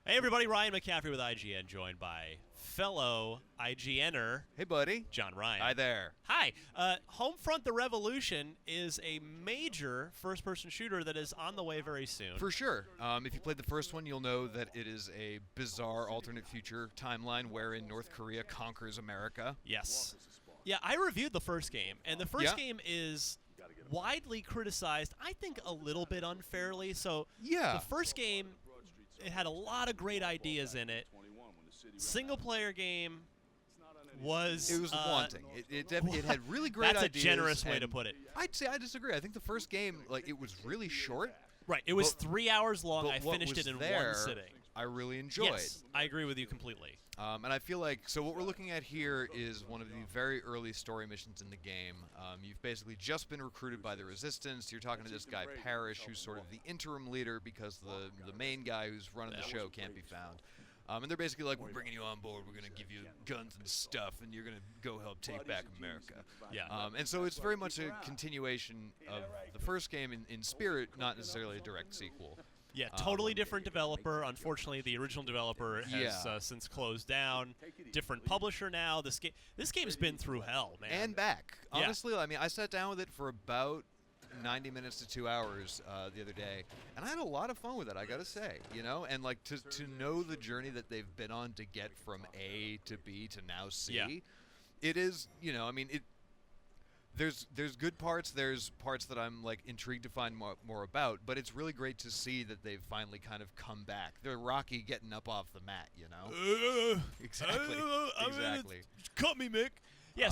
Hey everybody, Ryan McCaffrey with IGN, joined by fellow IGNer Hey, buddy. John Ryan. Hi there. Hi. Homefront: The Revolution is a major first-person shooter that is on the way very soon. For sure. If you played the first one, you'll know that it is a bizarre alternate future timeline wherein North Korea conquers America. Yes. Yeah, I reviewed the first game, and the first Yeah. game is widely criticized, I think a little bit unfairly. So Yeah. the first game, it had a lot of great ideas in it. Single-player game was... It was wanting. It had really great That's ideas. a generous way to and put it. I'd say I disagree. I think the first game, it was really short. Right, it was But- 3 hours long. But I what finished was it in there, one sitting. I really enjoyed. Yes, I agree with you completely. And I feel like, so what we're looking at here is one of the very early story missions in the game. You've basically just been recruited by the Resistance. You're talking to this guy, Parrish, who's sort of the interim leader because the main guy who's running the show can't be found. And they're basically like, we're bringing you on board, we're going to give you guns and stuff, and you're going to go help take back America. Yeah. And so it's very much a continuation of the first game in spirit, not necessarily a direct sequel. Yeah, totally different developer. Unfortunately, the original developer has Yeah. since closed down. Different publisher now. This game's been through hell, man. And back. Yeah. Honestly, I mean, I sat down with it for about 90 minutes to 2 hours the other day, and I had a lot of fun with it, I gotta say, and to know the journey that they've been on to get from A to B to now C, Yeah. it is, I mean, there's good parts, there's parts that I'm intrigued to find more about, but it's really great to see that they've finally kind of come back. They're Rocky getting up off the mat, Exactly. Cut me, Mick. Yeah.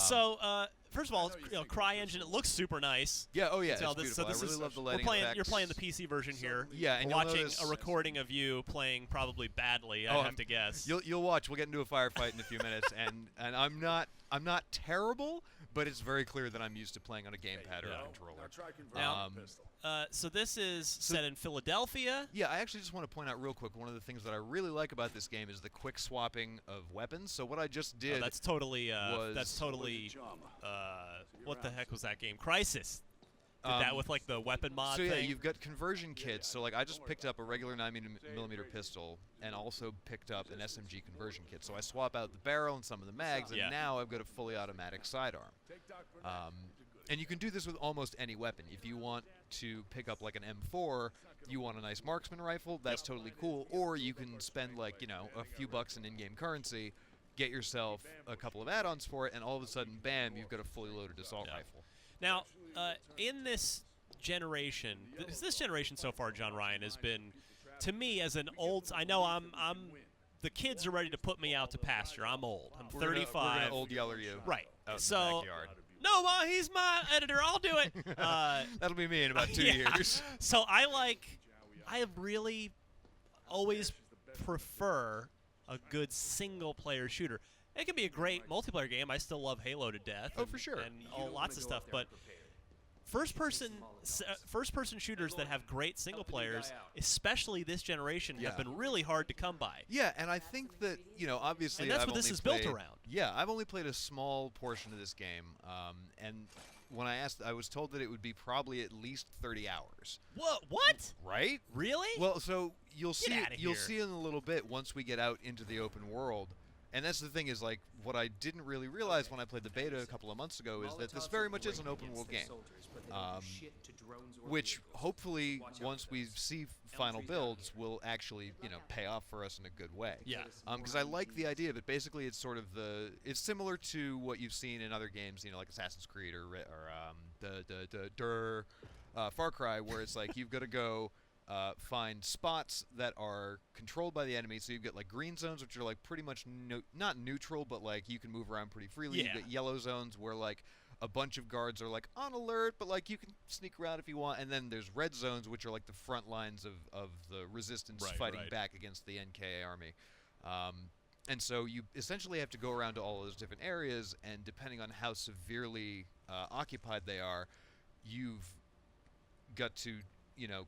First of all, CryEngine. It looks super nice. Yeah. Oh yeah. So It's this beautiful. is I really love the we're lighting playing. effects. You're playing the PC version here. Yeah, and we're you'll watching notice- a recording of you playing probably badly. I have to guess. You'll watch. We'll get into a firefight in a few minutes, and I'm not terrible, but it's very clear that I'm used to playing on a gamepad or a controller. So this is set in Philadelphia. Yeah, I actually just want to point out real quick, one of the things that I really like about this game is the quick swapping of weapons. So what I just did That's totally. was- That's totally. What the heck was that game? Crisis. Did that with the weapon mod So yeah, thing. you've got conversion kits. So I just picked up a regular 9mm pistol and also picked up an SMG conversion kit. So I swap out the barrel and some of the mags, and Yeah. now I've got a fully automatic sidearm. And you can do this with almost any weapon. If you want to pick up an M4, you want a nice marksman rifle, that's totally cool. Or you can spend a few bucks in in-game currency, get yourself a couple of add-ons for it, and all of a sudden, bam, you've got a fully loaded assault rifle. Now, in this generation, this generation so far, John Ryan, has been, to me, as an old. I know the kids are ready to put me out to pasture. I'm old. I'm 35. We're gonna old yeller you. Right. Out in the So, backyard. no, Ma, he's my editor. I'll do it. That'll be me in about 2 Yeah. years. So I have really always prefer a good single-player shooter. It can be a great multiplayer game. I still love Halo to death. Oh, for sure. And lots of stuff, but first-person shooters that have great single players, especially this generation, have been really hard to come by. Yeah, and I think that, obviously And that's I've what this only is built played- around. Yeah, I've only played a small portion of this game, and when I asked, I was told that it would be probably at least 30 hours. What? Right? Really? Well, so you'll see outta you'll here. see in a little bit once we get out into the open world. And that's the thing is, what I didn't really realize when I played the beta a couple of months ago is that this very much is an open world game. Which hopefully, once we see final builds, will actually, pay off for us in a good way. Yeah. Because I like the idea of it. Basically, it's sort of it's similar to what you've seen in other games, like Assassin's Creed or Far Cry, where it's you've got to go find spots that are controlled by the enemy. So you've got green zones, which are pretty much not neutral, but you can move around pretty freely. Yeah. You've got yellow zones where a bunch of guards are on alert, but you can sneak around if you want. And then there's red zones, which are the front lines of the resistance fighting back against the NKA army. And so you essentially have to go around to all those different areas, and depending on how severely occupied they are, you've got to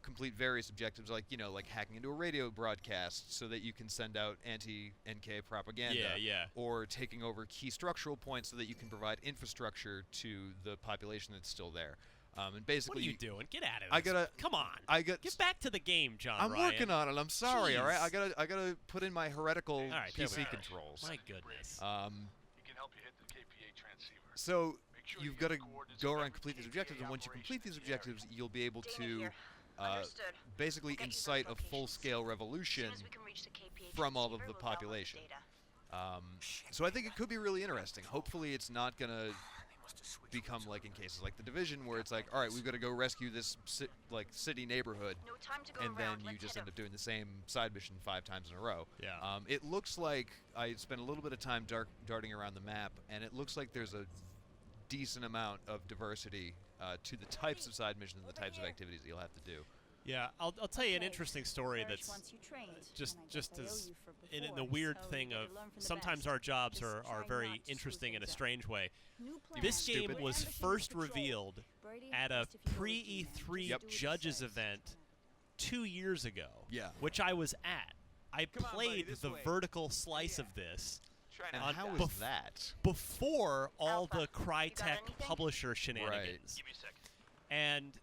complete various objectives like hacking into a radio broadcast so that you can send out anti-NK propaganda. Yeah. Or taking over key structural points so that you can provide infrastructure to the population that's still there. And basically, what are you doing? Get out of I this. gotta. Come on. Get back to the game, John I'm Ryan. working on it. I'm sorry. All right. Jeez. I gotta put in my heretical right, PC controls. My goodness. So you've got to go around and complete these objectives, and once you complete these objectives, you'll be able to basically incite a full-scale revolution from all of the population. So I think it could be really interesting. Hopefully it's not going to become like in cases like The Division, where it's like, all right, we've got to go rescue this city neighborhood, and then you just end up doing the same side mission 5 times in a row. Yeah. It looks like I spent a little bit of time darting around the map, and it looks like there's a decent amount of diversity to the types of side missions and the types of activities that you'll have to do. Yeah, I'll tell you an interesting story that's just as in the weird thing of sometimes our jobs are very interesting in a strange way. This game was first revealed at a pre-E3 judges event 2 years ago, which I was at. I played the vertical slice of this. And how was that? Before all the Crytek publisher shenanigans. Right. And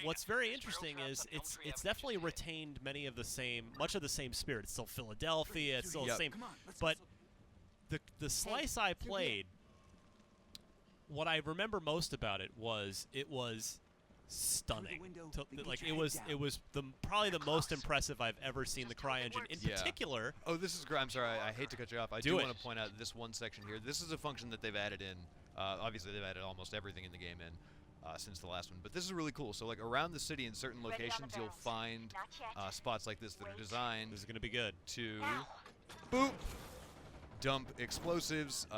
what's very interesting is it's definitely retained much of the same spirit. It's still Philadelphia, it's still the same. But the slice I played, what I remember most about it was stunning. It was probably the most impressive I've ever seen the CryEngine. In particular. Oh, this is great. I'm sorry. I hate to cut you off. I do want to point out this one section here. This is a function that they've added in. Obviously, they've added almost everything in the game in since the last one. But this is really cool. So, like around the city in certain locations, you'll find spots like this that are designed. This is going to be good. To boop, dump explosives.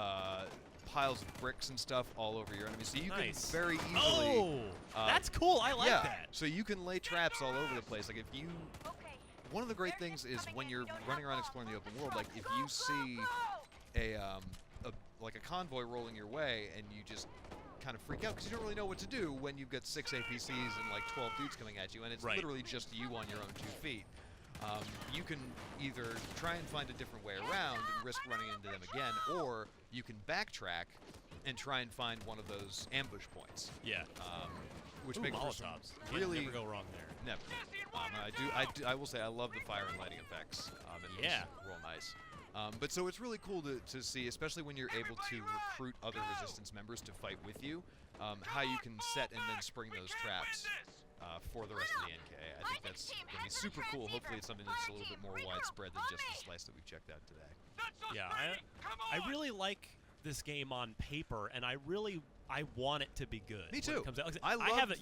Piles of bricks and stuff all over your enemy, so you can very easily. Oh, that's cool. I like that. So you can lay traps all over the place. Like if you, one of the great things is when you're running around exploring the open world. Like if you see a convoy rolling your way, and you just kind of freak out because you don't really know what to do when you've got 6 APCs and like 12 dudes coming at you, and it's literally just you on your own 2 feet. You can either try and find a different way around and risk running into them again, or you can backtrack and try and find one of those ambush points. Yeah. Which makes Molotovs. Really never go wrong there. Never. I will say I love the fire and lighting effects. It looks real nice. But so it's really cool to see, especially when you're able to recruit other Resistance members to fight with you, how you can set and then spring those traps for the rest of the NK. I think that's going to be super cool. Hopefully it's something that's a little bit more widespread than just the slice that we've checked out today. Yeah, I really like this game on paper, and I want it to be good. Me too. When it comes out. I haven't.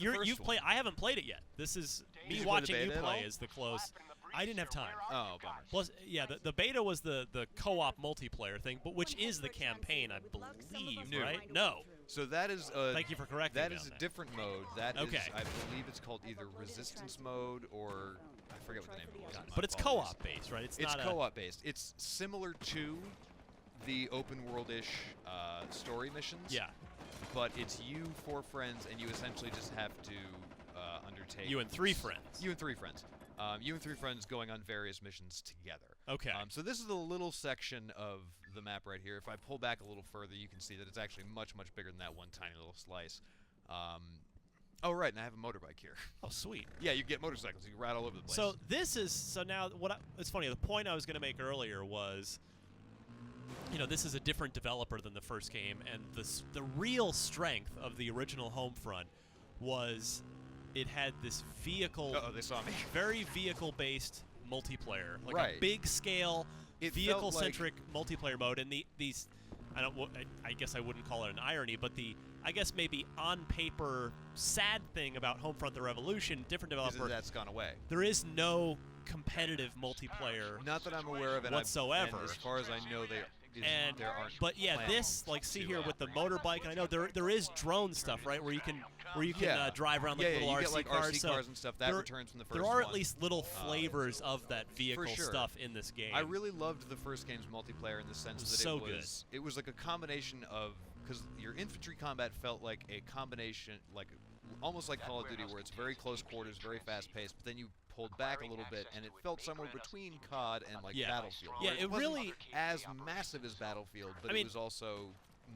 I haven't played it yet. This is me watching you play is the close. I didn't have time. Oh, bummer. Plus, yeah, the beta was the co-op multiplayer thing, but which is the campaign, I believe, right? No. So that is thank you for correcting me. That is a different mode. That is, I believe it's called either Resistance mode or I forget what the name of it was. But it's co-op based, right? It's co-op based. It's similar to the open world-ish story missions. Yeah. But it's you 4 friends, and you essentially just have to undertake. You and 3 friends. You and 3 friends. You and 3 friends going on various missions together. Okay. So this is a little section of the map right here. If I pull back a little further, you can see that it's actually much, much bigger than that one tiny little slice. Oh, right, and I have a motorbike here. Oh, sweet. Yeah, you get motorcycles. You can ride all over the place. So this is, now, it's funny, the point I was going to make earlier was, this is a different developer than the first game, and the real strength of the original Homefront was it had this vehicle, they saw me. very vehicle-based multiplayer, like right. a big-scale, vehicle-centric multiplayer mode. And these, I guess I wouldn't call it an irony, but I guess maybe on paper sad thing about Homefront: The Revolution, different developer. That's gone away. There is no competitive multiplayer. Not that I'm aware of it whatsoever. And as far as I know, there aren't. But yeah, this see here with the motorbike, and I know there is drone stuff, right, where you can drive around like little you RC get, like, cars. RC cars and stuff. That returns from the first one. There are at one. least little flavors of that vehicle stuff in this game. I really loved the first game's multiplayer in the sense that it was like a combination of, because your infantry combat felt like a combination, like almost like Call of Duty, where it's very close quarters, very fast paced, but then you pulled back a little bit, and it felt somewhere between COD and Battlefield. Yeah, it wasn't as massive as Battlefield, but it was also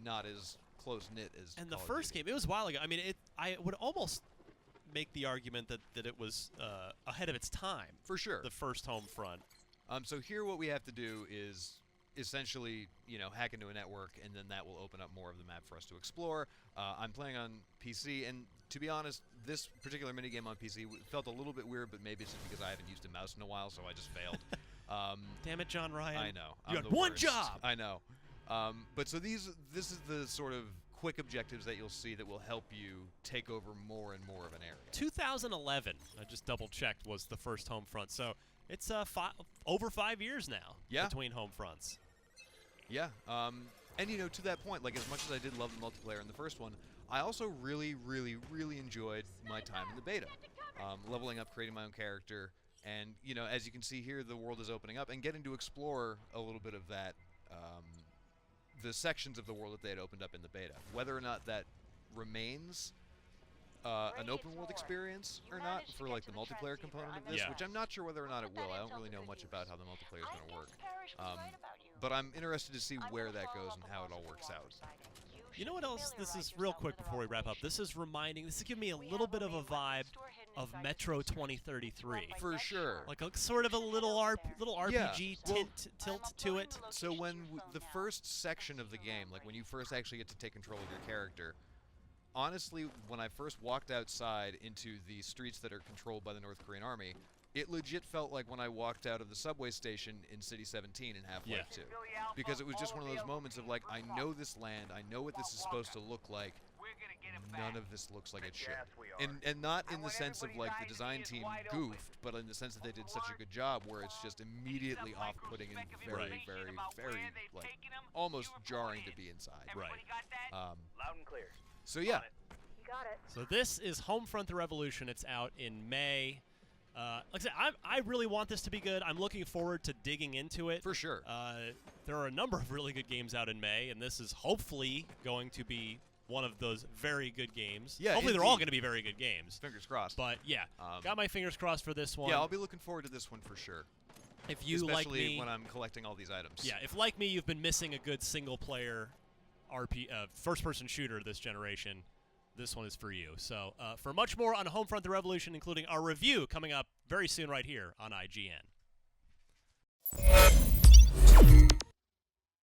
not as close knit as. And the Call of first Duty. game, it was a while ago. I mean, I would almost make the argument that it was ahead of its time. For sure. The first Homefront. So here, what we have to do is essentially, hack into a network, and then that will open up more of the map for us to explore. I'm playing on PC, and to be honest, this particular minigame on PC felt a little bit weird, but maybe it's just because I haven't used a mouse in a while, so I just failed. Damn it, John Ryan. I know. You I'm had the one worst. job! I know. But so this is the sort of quick objectives that you'll see that will help you take over more and more of an area. 2011, I just double-checked, was the first Homefront, so it's over 5 years now between Homefronts. Yeah, and to that point, like as much as I did love the multiplayer in the first one, I also really, really, really enjoyed my time in the beta, leveling up, creating my own character, and as you can see here, the world is opening up, and getting to explore a little bit of that, the sections of the world that they had opened up in the beta. Whether or not that remains an open world experience or not for like the multiplayer component of this, which I'm not sure whether or not it will. I don't really know much about how the multiplayer is going to work. But I'm interested to see where that goes and how it all works out. You know what else? This is real quick before we wrap up. This is giving me a little bit of a vibe of Metro 2033. For sure. Like a sort of a little RPG tilt to it. So when the first section of the game, like when you first actually get to take control of your character, honestly, when I first walked outside into the streets that are controlled by the North Korean army, it legit felt like when I walked out of the subway station in City 17 in Half-Life 2. Because it was just one of those moments of like, I know this land, I know what this is supposed to look like, none of this looks like it should. And not in the sense of like the design team goofed, but in the sense that they did such a good job where it's just immediately off-putting and very, very, very, like, almost jarring to be inside. Right. Loud and clear. So yeah. So this is Homefront: The Revolution. It's out in May. Like I said, I really want this to be good. I'm looking forward to digging into it. For sure. There are a number of really good games out in May, and this is hopefully going to be one of those very good games. Yeah, hopefully they're all going to be very good games. Fingers crossed. But yeah, got my fingers crossed for this one. Yeah, I'll be looking forward to this one for sure. If you Especially like me, when I'm collecting all these items. Yeah, if like me, you've been missing a good single-player first-person shooter this generation, this one is for you. So for much more on Homefront: The Revolution, including our review coming up very soon right here on IGN.